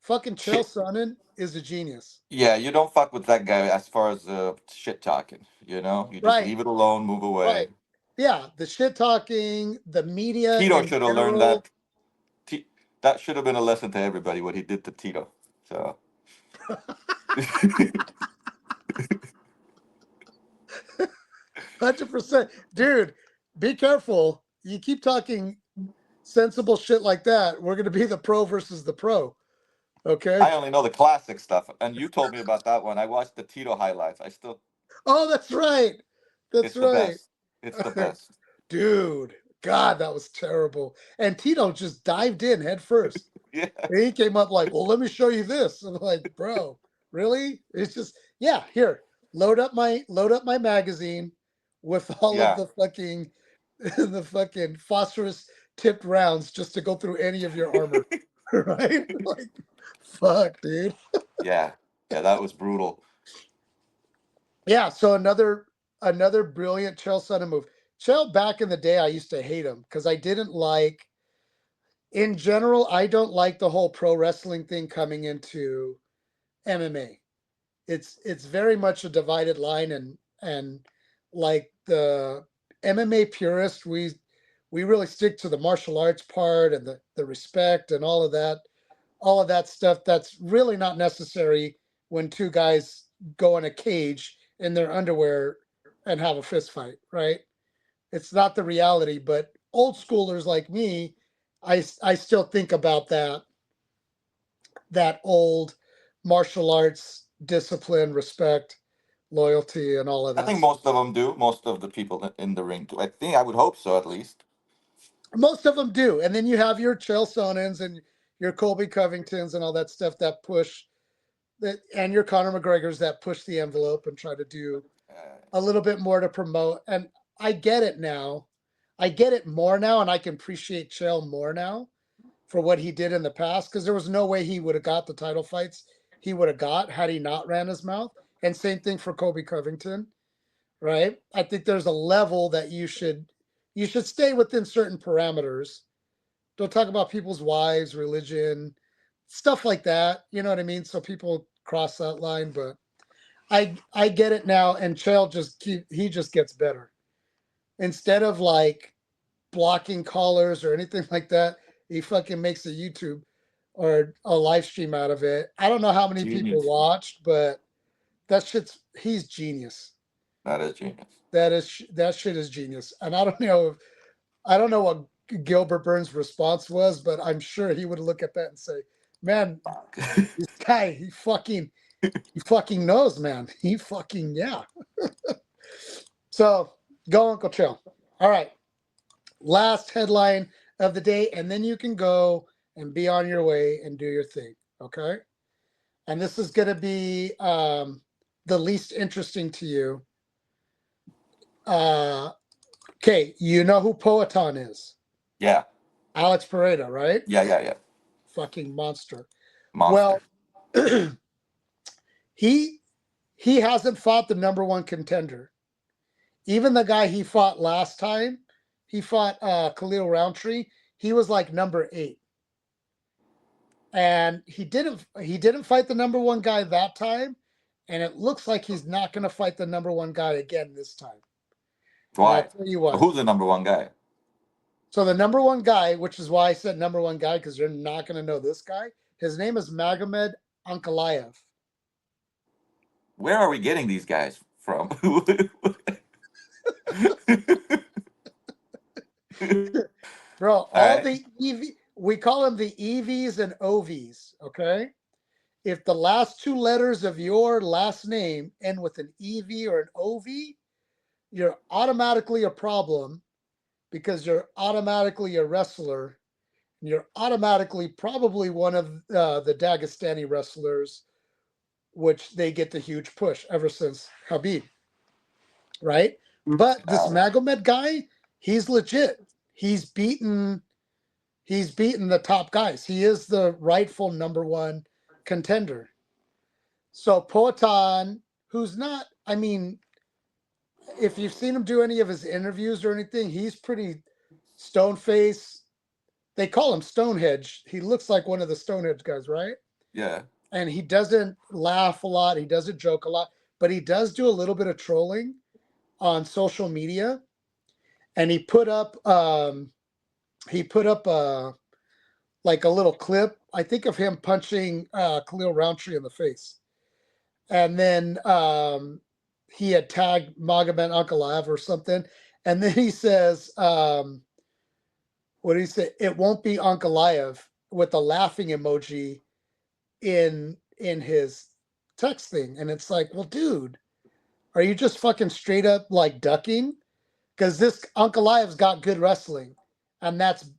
fucking Chael Shit. Sonnen is a genius. Yeah, you don't fuck with that guy as far as shit talking. You just Right, leave it alone, move right. away. Yeah, the shit talking, the media Tito in should have learned general. that. That should have been a lesson to everybody what he did to Tito. So 100%. Dude, be careful. You keep talking sensible shit like that, we're going to be the pro versus the pro. Okay. I only know the classic stuff, and you told me about that one. I watched the Tito highlights. I still, Oh, that's right. That's it's the right. best. It's the best. Dude, God, that was terrible. And Tito just dived in head first. Yeah, And he came up like, well, let me show you this. I'm like, bro, really? It's just, yeah, here, load up my magazine with all of yeah, the fucking the fucking phosphorus tipped rounds just to go through any of your armor. Right? Like, fuck, dude. yeah, yeah. That was brutal. Yeah, so another brilliant Chael Sonnen move. Chael back in the day, I used to hate him because I didn't like, in general, I don't like the whole pro wrestling thing coming into MMA. It's very much a divided line, and like the MMA purist, we really stick to the martial arts part and the respect and all of that stuff that's really not necessary when two guys go in a cage in their underwear and have a fist fight, right? It's not the reality, but old schoolers like me, I still think about that old martial arts discipline, respect, loyalty, and all of I that think stuff. most of them do. Most of the people in the ring do. I think I would hope so, at least. Most of them do. And then you have your Chael Sonnens and your Colby Covingtons and all that stuff that push that, and your Conor McGregors that push the envelope and try to do Uh, a little bit more to promote. And I get it now. I get it more now, and I can appreciate Chael more now for what he did in the past because there was no way he would have got the title fights he would have got had he not ran his mouth. And same thing for Kobe Covington, right? I think there's a level that you should stay within certain parameters. Don't talk about people's wives, religion, stuff like that. You know what I mean? So people cross that line, but I get it now. And Chael he just gets better. Instead of like blocking callers or anything like that, he fucking makes a YouTube or a live stream out of it. I don't know how many people Genius. watched, but he's genius. That is genius. That shit is genius. And I don't know what Gilbert Burns' response was, but I'm sure he would look at that and say, "Man, this guy, he fucking knows, man. He fucking yeah." So go, Uncle Chill. All right, last headline of the day, and then you can go and be on your way and do your thing. Okay, and this is going to be the least interesting to you. Okay, you know who Poatan is? Yeah, Alex Pereira, right? yeah, yeah, yeah. Fucking monster. Monster. Well, he he hasn't fought the number one contender. Even the guy he fought last time, he fought Khalil Roundtree. He was like number 8, and he didn't fight the number one guy that time, and it looks like he's not going to fight the number one guy again this time. And I'll Why? tell you what. Who's the number one guy? So the number one guy, which is why I said number one guy, because you're not going to know this guy. His name is Magomed Ankalaev. Where are we getting these guys from? Bro, All all right. the we call them the EVs and OVs, okay? If the last two letters of your last name end with an EV or an OV, you're automatically a problem because you're automatically a wrestler. And you're automatically probably one of the Dagestani wrestlers, which they get the huge push ever since Habib, right? But this Uh, Magomed guy, he's legit. He's beaten the top guys. He is the rightful number one contender. So Poatan, who's not, I mean, if you've seen him do any of his interviews or anything, he's pretty stone face. They call him Stonehenge. He looks like one of the Stonehenge guys, right? yeah. And he doesn't laugh a lot. He doesn't joke a lot, but he does do a little bit of trolling on social media. And he put up like a little clip, I think, of him punching Khalil Roundtree in the face. And then he had tagged Magomed Ankalaev or something. And then he says, what do you say? It won't be Ankalaev with a laughing emoji in his text thing. And it's like, well, dude, are you just fucking straight up like ducking? Because this Ankalaev's got good wrestling, and that's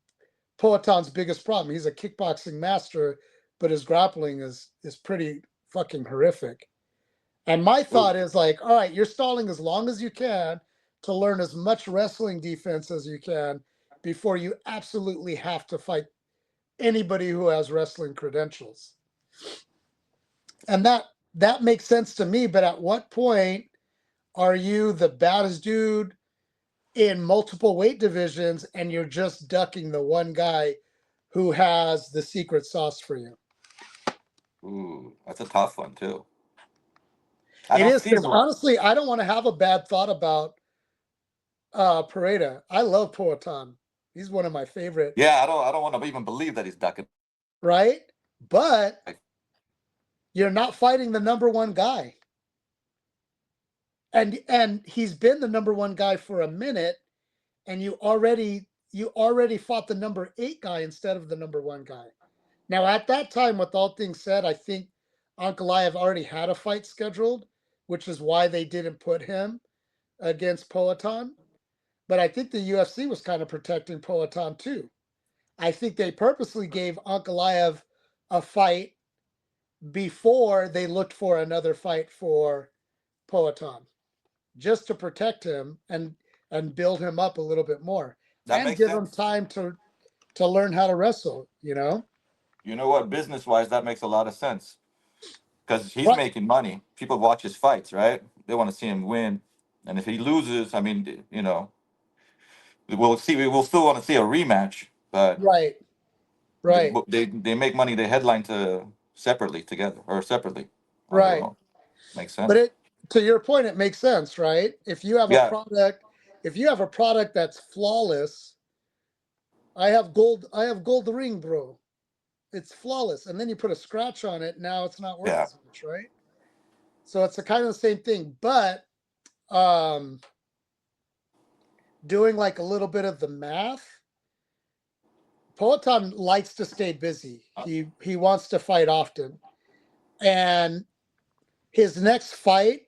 Poatan's biggest problem. He's a kickboxing master, but his grappling is pretty fucking horrific. And my thought is like, all right, you're stalling as long as you can to learn as much wrestling defense as you can before you absolutely have to fight anybody who has wrestling credentials. And that makes sense to me, but at what point are you the baddest dude in multiple weight divisions and you're just ducking the one guy who has the secret sauce for you? Ooh, that's a tough one too. I It don't is, see him. because honestly, I don't want to have a bad thought about Pereira. I love Poatan. He's one of my favorite, Yeah, I don't want to even believe that he's ducking. right? But you're not fighting the number one guy. And he's been the number one guy for a minute, and you already fought the number 8 guy instead of the number one guy. Now, at that time, with all things said, I think Ankalaev already had a fight scheduled, which is why they didn't put him against Poatan. But I think the UFC was kind of protecting Poatan too. I think they purposely gave Ankalaev a fight before they looked for another fight for Poatan, just to protect him and build him up a little bit more That and makes give him sense. time to learn how to wrestle, you know? You know what? Business wise, that makes a lot of sense because he's Right. making money. People watch his fights, right? They want to see him win, and if he loses, I mean, you know, we'll see. We will still want to see a rematch, but Right. Right. they make money. They headline to separately together or separately on their Right. own. Makes But sense. it, to your point, it makes sense, right? Yeah, If you have a product that's flawless, I have gold ring, bro. It's flawless. And then you put a scratch on it, now it's not worth yeah. as much, right? So it's a kind of the same thing, but um doing like a little bit of the math, Poatan likes to stay busy. He wants to fight often. And his next fight,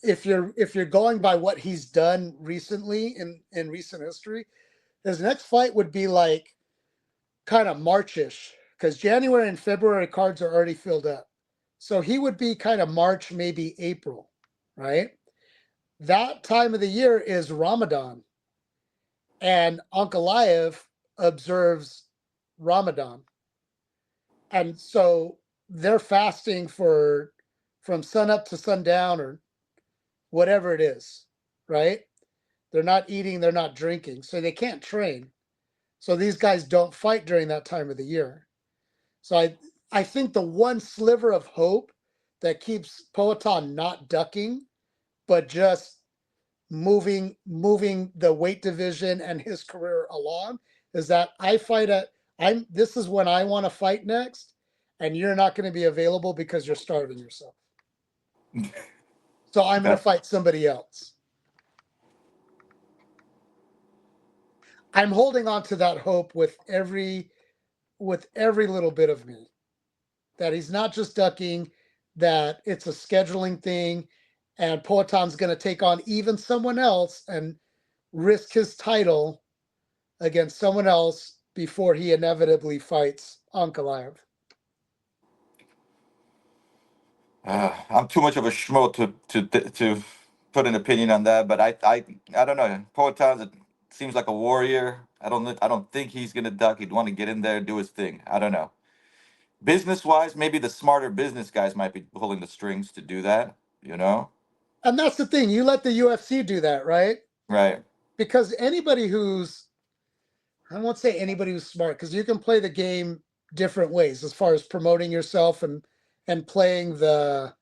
if you're going by what he's done recently in recent history, his next fight would be like kind of Marchish, because January and February cards are already filled up. So he would be kind of March, maybe April, right? That time of the year is Ramadan, and Ankalaev observes Ramadan. And so they're fasting for from sun up to sundown or whatever it is, right? They're not eating, they're not drinking, so they can't train. So these guys don't fight during that time of the year. So I think the one sliver of hope that keeps Poatan not ducking, but just moving the weight division and his career along is that I'm this is when I want to fight next, and you're not going to be available because you're starving yourself. So I'm going to That fight somebody else. I'm holding on to that hope with every little bit of me, that he's not just ducking, that it's a scheduling thing, and Poatan's going to take on even someone else and risk his title against someone else before he inevitably fights Ankalaev. I'm too much of a schmo to put an opinion on that, but I don't know. Poatan seems like a warrior. I don't think he's gonna duck. He'd want to get in there and do his thing. I don't know. Business wise, maybe the smarter business guys might be pulling the strings to do that. You know? And that's the thing. You let the UFC do that, right? Right. Because anybody who's, I won't say anybody who's smart, because you can play the game different ways as far as promoting yourself and playing the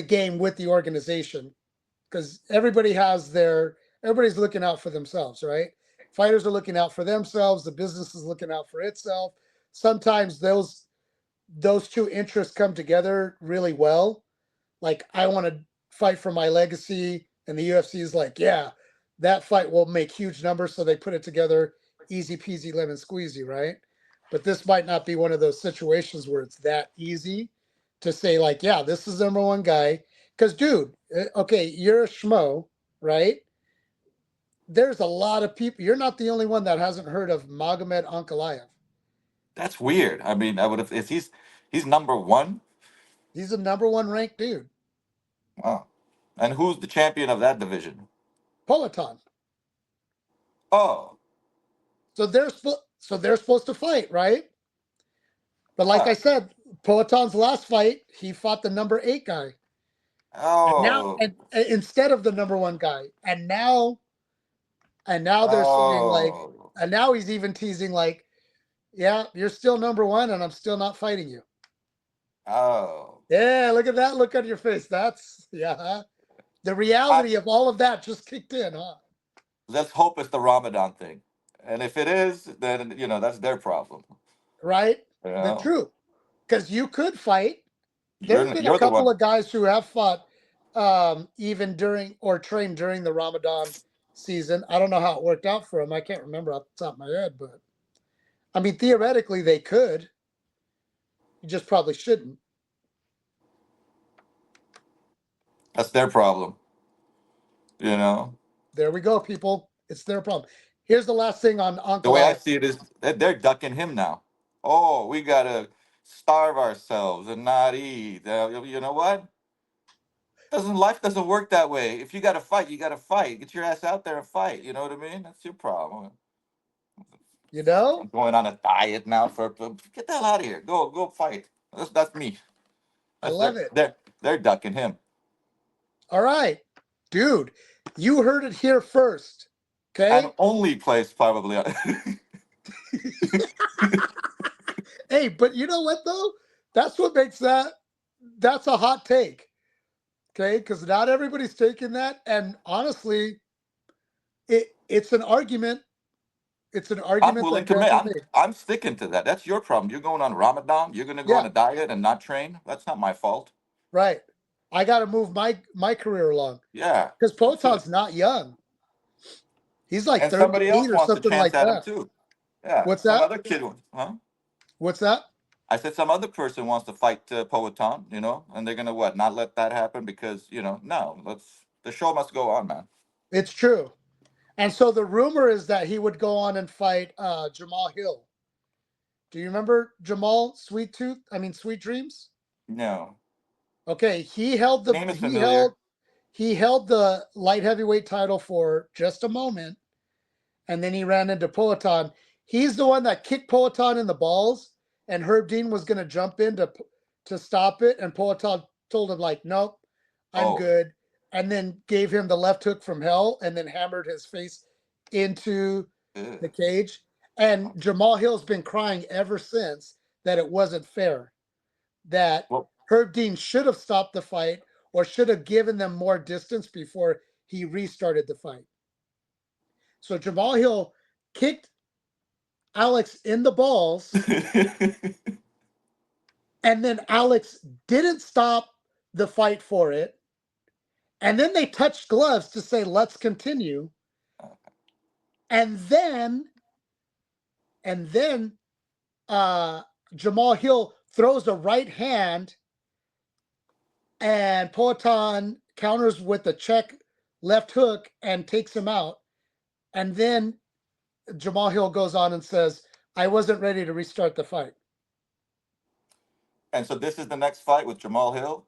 game with the organization, because everybody's looking out for themselves, right? Fighters are looking out for themselves, the business is looking out for itself. Sometimes those two interests come together really well. Like, I want to fight for my legacy, And the UFC is like, yeah, that fight will make huge numbers, so they put it together, easy peasy lemon squeezy, right? But this might not be one of those situations where it's that easy to say, like, yeah, this is the number one guy. Because, dude, okay, you're a schmo, right? There's a lot of people. You're not the only one that hasn't heard of Magomed Ankalaev. That's weird. I mean, I would have if he's number one. He's a number one ranked dude. Wow. And who's the champion of that division? Poatan. Oh, So they're supposed to fight, right? But like I huh. said, Poatan's last fight, he fought the number 8 guy. And now, Oh, and instead of the number one guy, and now they're saying like, oh, and now he's even teasing like, yeah, you're still number one, and I'm still not fighting you. oh. Yeah, look at that look on your face. That's yeah. The I, reality of all of that just kicked in, huh? let's hope it's the Ramadan thing. And if it is, then that's their problem. Right? You The know, truth. Because you could fight. There's you're been a you're the couple one. of guys who have fought even during or trained during the Ramadan season. I don't know how it worked out for them. I can't remember off the top of my head, but I mean, theoretically, they could. You just probably shouldn't. That's their problem. You know, There we go, people. It's their problem. Here's the last thing on the way I Ankalaev. see it is that they're ducking him now. Oh, we gotta starve ourselves and not eat. You know what? Doesn't life doesn't work that way? If you got to fight, you got to fight. Get your ass out there and fight. You know what I mean? That's your problem. You know, I'm going on a diet now get the hell out of here. Go fight. That's me. I That's love their it. they're ducking him. All right, dude, you heard it here first. And Okay. only place probably. Hey, but you know what though? That's what makes that's a hot take. Okay, because not everybody's taking that. And honestly, it's an argument. It's an I'm argument willing that to can make. be I'm made. I'm sticking to that. That's your problem. You're going on Ramadan. You're gonna go on Yeah, a diet and not train. That's not my fault. right. I got to move my career along Yeah, because that's it. Potan's not young. He's like And somebody 38 else or wants a something chance like at him that. too. Yeah, What's some that? other kid wants. Huh? What's that? I said some other person wants to fight Poatan, and they're gonna what? Not let that happen because no. The show must go on, man. It's true. And so the rumor is that he would go on and fight Jamal Hill. Do you remember Jamal Sweet Tooth? I mean Sweet Dreams? No, Okay, name is familiar. he held the light heavyweight title for just a moment, and then he ran into Poatan. He's the one that kicked Poatan in the balls, and Herb Dean was going to jump in to stop it, and Poatan told him like, "Nope, I'm Oh, good," and then gave him the left hook from hell, and then hammered his face into the ugh. cage. And Jamal Hill's been crying ever since that it wasn't fair, that Well, Herb Dean should have stopped the fight or should have given them more distance before he restarted the fight. So Jamal Hill kicked Alex in the balls, and then Alex didn't stop the fight for it. And then they touched gloves to say, let's continue. And then, and then uh, Jamal Hill throws a right hand, and Poatan counters with a check left hook and takes him out. And then Jamal Hill goes on and says, I wasn't ready to restart the fight. and so this is the next fight with Jamal Hill.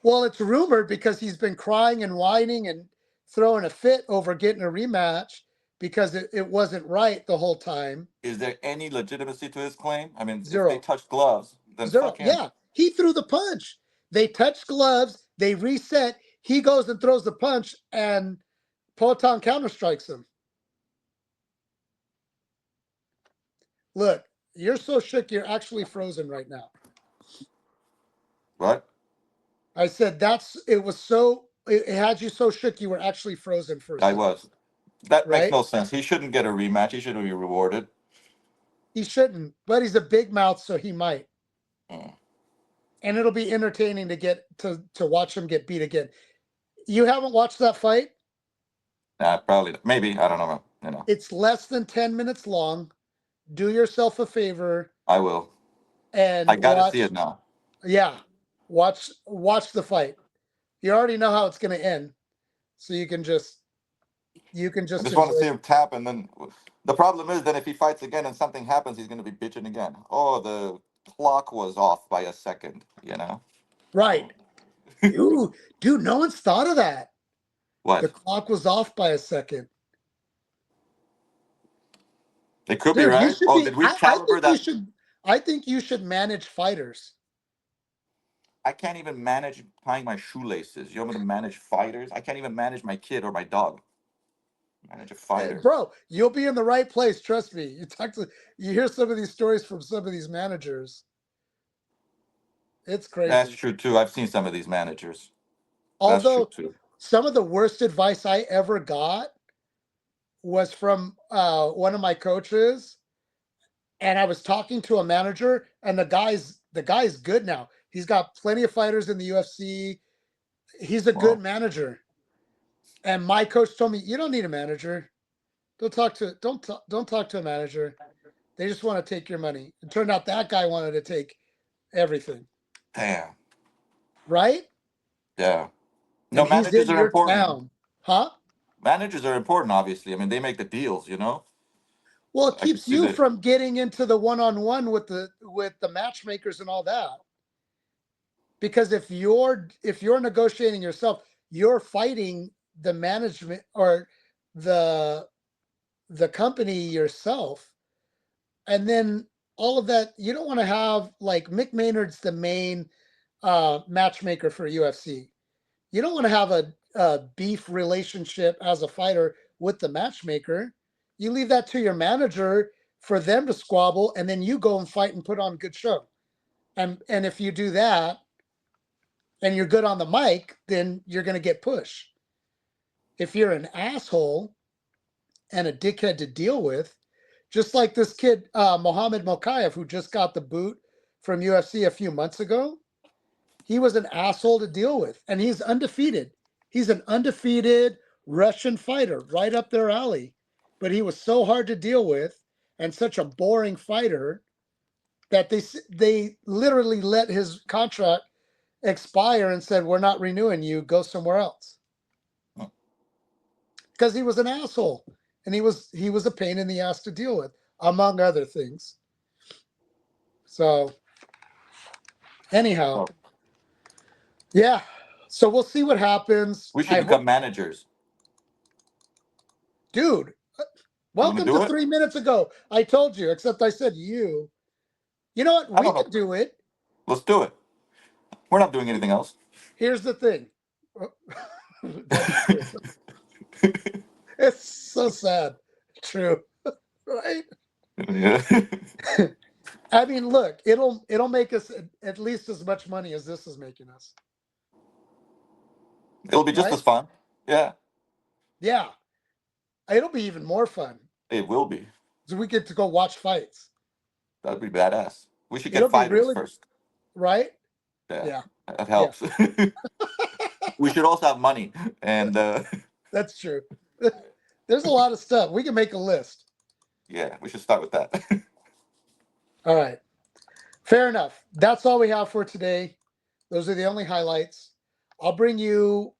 Well, it's rumored because he's been crying and whining and throwing a fit over getting a rematch because it wasn't right the whole time. Is there any legitimacy to his claim? I mean, if they Zero. touch gloves, then Zero. fuck him. Yeah. He threw the punch. They touched gloves. They reset. He goes and throws the punch, and Poatan counterstrikes him. Look, you're so shook, you're actually frozen right now. What? I said it had you so shook you were actually frozen for a I second, was. That makes right? no sense. He shouldn't get a rematch. He shouldn't be rewarded. He shouldn't, but he's a big mouth, so he might. Mm. And it'll be entertaining to watch him get beat again. You haven't watched that fight? Nah, probably not. Maybe, I don't know. You know, It's less than 10 minutes long. Do yourself a favor I will. and I gotta see watch. it now. Yeah, watch the fight. You already know how it's going to end, so you can just I just want to enjoy. see him tap, and then the problem is, then if he fights again and something happens, he's gonna be bitching again. Oh, the clock was off by a second. You know Right. Ooh, dude, no one's thought of that. The what? clock was off by a second. It could be Dude, you right. should Oh, be did we caliber that? I think you should manage fighters. I can't even manage tying my shoelaces. You want me to manage fighters? I can't even manage my kid or my dog. Manage a fighter. Bro, you'll be in the right place, trust me. You hear some of these stories from some of these managers. It's That's crazy. true too. I've seen some of these managers. That's true Although too. some of the worst advice I ever got was from one of my coaches, and I was talking to a manager, and the guy's good now. He's got plenty of fighters in the UFC. He's a good Well, manager. And my coach told me, "You don't need a manager. Don't talk to a manager. They just want to take your money." It turned out that guy wanted to take everything, damn. right? Yeah. No, And he's managers in are your important. town, huh? Managers are important, obviously. I mean, they make the deals, you know? Well, it I can keeps see you that. from getting into the one-on-one with the matchmakers and all that. Because if you're negotiating yourself, you're fighting the management or the the company yourself. And then all of that, you don't want to have like Mick Maynard's the main matchmaker for UFC. You don't want to have a beef relationship as a fighter with the matchmaker. You leave that to your manager for them to squabble, and then you go and fight and put on a good show. And if you do that and you're good on the mic, then you're going to get push. If you're an asshole and a dickhead to deal with, just like this kid, Mohammed Mokayev, who just got the boot from UFC a few months ago, he was an asshole to deal with, and he's undefeated. He's an undefeated Russian fighter, right up their alley. But he was so hard to deal with and such a boring fighter that they literally let his contract expire and said, "We're not renewing you. Go somewhere else." Because he was an asshole, and he was a pain in the ass to deal with, among other things. So anyhow, Oh, yeah. So we'll see what happens. we should I become hope, managers. dude. You want to Welcome to do it? 3 minutes ago. I told you, except I said you. You know what? I We don't know. could do it. Let's do it. We're not doing anything else. Here's the thing. That's true. It's so sad. True. Right? Yeah. I mean, look, it'll make us at least as much money as this is making us. It'll be just Right? as fun. Yeah, Yeah. It'll be even more fun. it will be. So we get to go watch fights. That'd be badass. We should get It'll be fighters really first. right? Yeah, Yeah. that Yeah. helps. We should also have money, and That's true. There's a lot of stuff. We can make a list. yeah, we should start with that. All right. Fair enough. That's all we have for today. Those are the only highlights. I'll bring you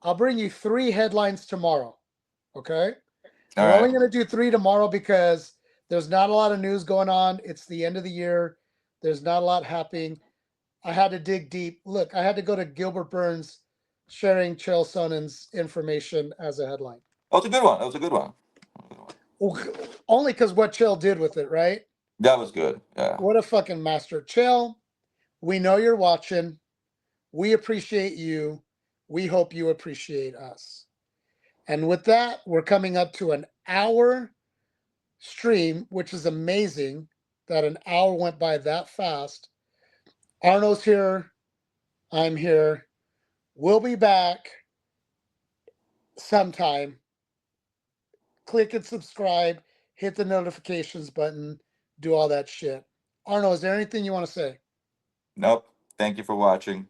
I'll bring you 3 headlines tomorrow. Okay? All We're only right. going to do 3 tomorrow because there's not a lot of news going on. It's the end of the year. There's not a lot happening. I had to dig deep. Look, I had to go to Gilbert Burns sharing Chael Sonnen's information as a headline. That was a good one. That was a good one. Only because what Chael did with it, right? That was good. Yeah. What a fucking master. Chael, we know you're watching. We appreciate you. We hope you appreciate us. And with that, we're coming up to an hour stream, which is amazing that an hour went by that fast. Arno's here. I'm here. We'll be back sometime. Click and subscribe, hit the notifications button, do all that shit. Arno, is there anything you want to say? Nope. Thank you for watching.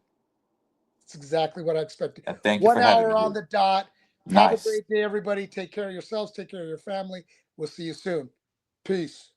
It's exactly what I expected. Thank you 1 for having hour me, on dude. the dot. Have a Nice. great day, everybody. Take care of yourselves. Take care of your family. We'll see you soon. Peace.